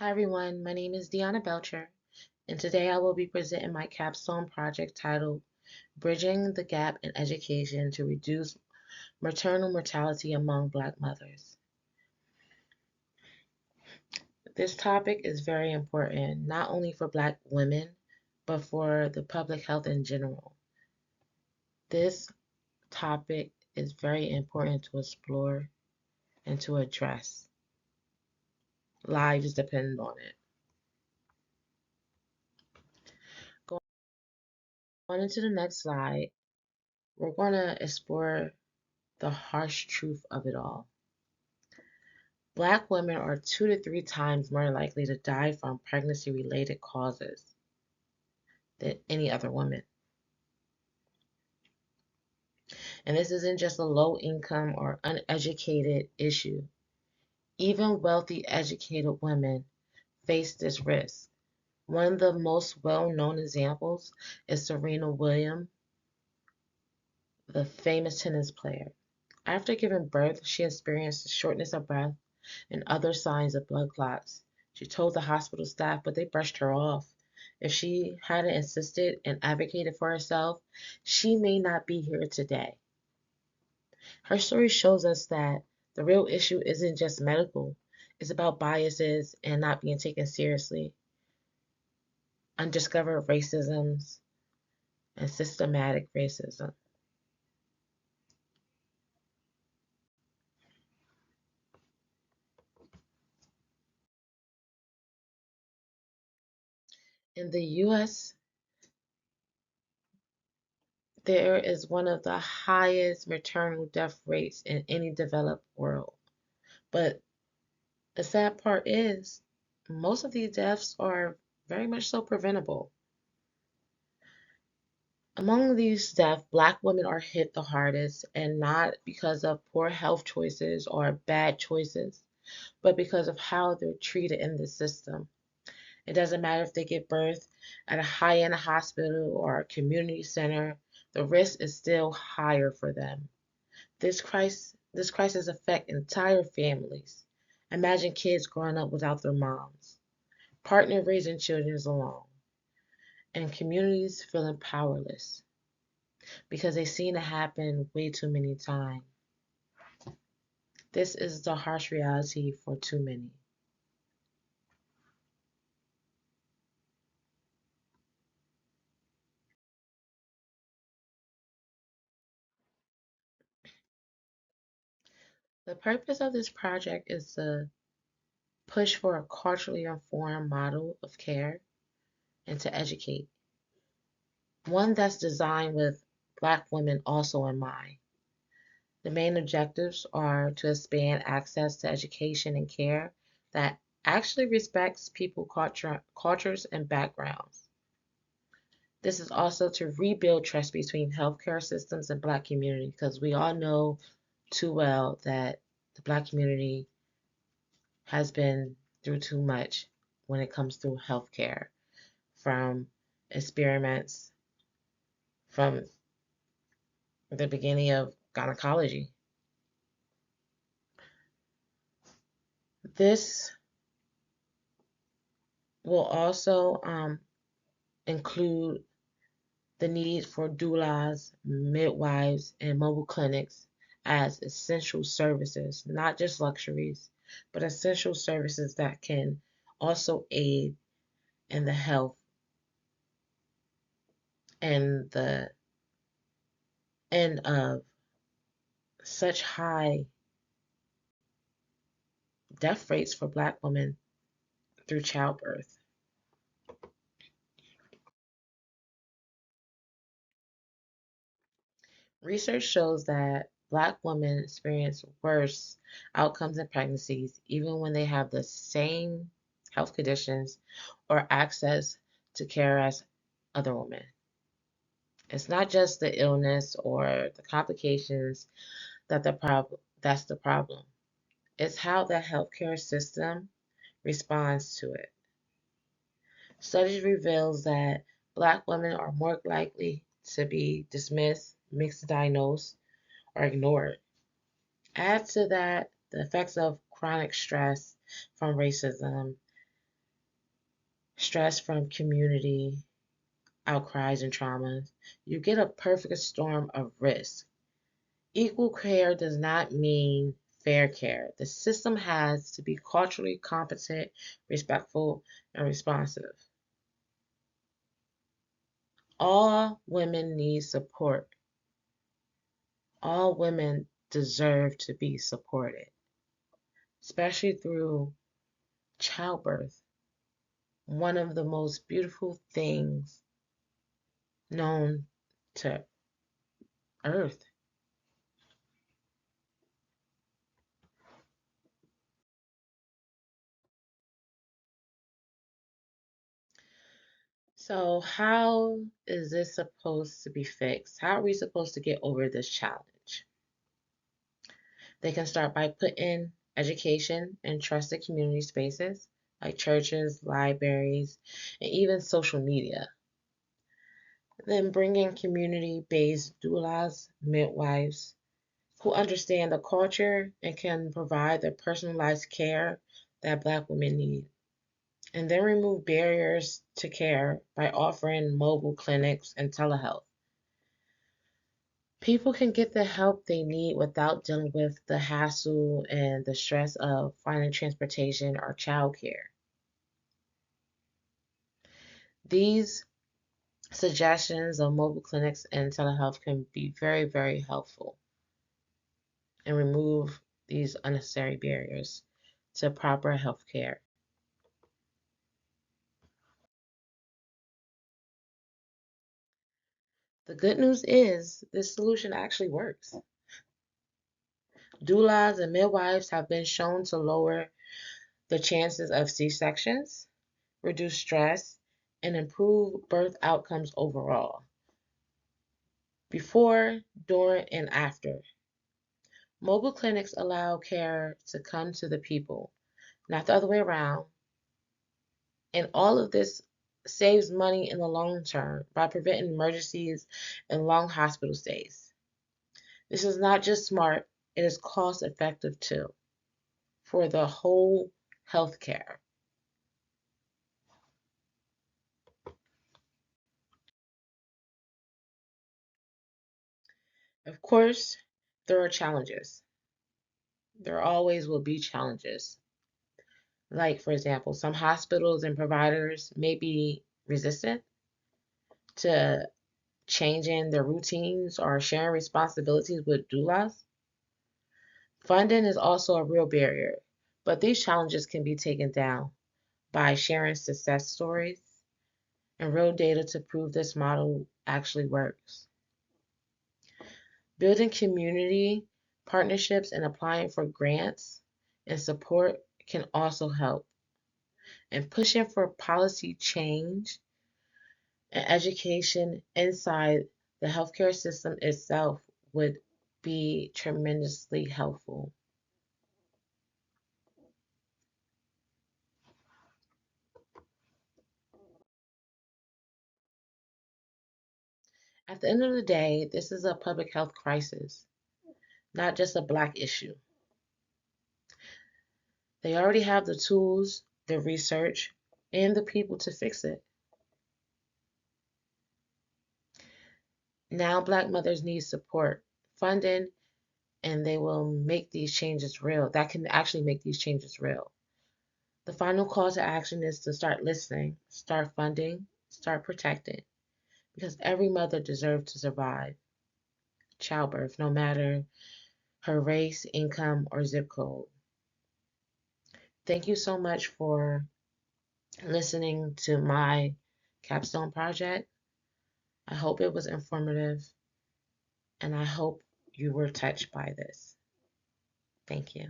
Hi everyone, my name is Deona Belcher, and today I will be presenting my capstone project titled Bridging the Gap in Education to Reduce Maternal Mortality Among Black Mothers. This topic is very important, not only for Black women, but for the public health in general. This topic is very important to explore and to address. Lives depend on it. Going into the next slide, we're going to explore the harsh truth of it all. Black women are 2 to 3 times more likely to die from pregnancy-related causes than any other woman. And this isn't just a low-income or uneducated issue. Even wealthy, educated women face this risk. One of the most well-known examples is Serena Williams, the famous tennis player. After giving birth, she experienced shortness of breath and other signs of blood clots. She told the hospital staff, but they brushed her off. If she hadn't insisted and advocated for herself, she may not be here today. Her story shows us that the real issue isn't just medical, it's about biases and not being taken seriously, undiscovered racisms, and systematic racism. In the US, there is one of the highest maternal death rates in any developed world. But the sad part is, most of these deaths are very much so preventable. Among these deaths, Black women are hit the hardest, and not because of poor health choices or bad choices, but because of how they're treated in the system. It doesn't matter if they give birth at a high-end hospital or a community center, the risk is still higher for them. This crisis affects entire families. Imagine kids growing up without their moms, partner raising children alone, and communities feeling powerless because they've seen it happen way too many times. This is the harsh reality for too many. The purpose of this project is to push for a culturally informed model of care and to educate. One that's designed with Black women also in mind. The main objectives are to expand access to education and care that actually respects people's cultures and backgrounds. This is also to rebuild trust between healthcare systems and Black community because we all know too well that the Black community has been through too much when it comes to healthcare, from experiments from the beginning of gynecology. This will also include the need for doulas, midwives, and mobile clinics as essential services, not just luxuries, but essential services that can also aid in the health and the end of such high death rates for Black women through childbirth. Research shows that Black women experience worse outcomes in pregnancies even when they have the same health conditions or access to care as other women. It's not just the illness or the complications that's the problem. It's how the healthcare system responds to it. Studies reveals that Black women are more likely to be dismissed, misdiagnosed, or ignored. Add to that the effects of chronic stress from racism stress from community outcries and traumas, you get a perfect storm of risk. Equal care does not mean fair care. The system has to be culturally competent, respectful, and responsive. All women need support. All women deserve to be supported, especially through childbirth, one of the most beautiful things known to earth. So, how is this supposed to be fixed? How are we supposed to get over this challenge? They can start by putting education in trusted community spaces like churches, libraries, and even social media. Then bring in community based doulas, midwives, who understand the culture and can provide the personalized care that Black women need. And then remove barriers to care by offering mobile clinics and telehealth. People can get the help they need without dealing with the hassle and the stress of finding transportation or childcare. These suggestions of mobile clinics and telehealth can be very, very helpful and remove these unnecessary barriers to proper health care. The good news is this solution actually works. Doulas and midwives have been shown to lower the chances of C-sections, reduce stress, and improve birth outcomes overall. Before, during, and after. Mobile clinics allow care to come to the people, not the other way around. And all of this saves money in the long term by preventing emergencies and long hospital stays. This is not just smart, it is cost effective too for the whole healthcare. Of course, there are challenges. There always will be challenges. Like, for example, some hospitals and providers may be resistant to changing their routines or sharing responsibilities with doulas. Funding is also a real barrier, but these challenges can be taken down by sharing success stories and real data to prove this model actually works. Building community partnerships and applying for grants and support can also help. And pushing for policy change and education inside the healthcare system itself would be tremendously helpful. At the end of the day, this is a public health crisis, not just a Black issue. They already have the tools, the research, and the people to fix it. Now, Black mothers need support, funding, and they will make these changes real. That can actually make these changes real. The final call to action is to start listening, start funding, start protecting, because every mother deserves to survive childbirth, no matter her race, income, or zip code. Thank you so much for listening to my Capstone project. I hope it was informative, and I hope you were touched by this. Thank you.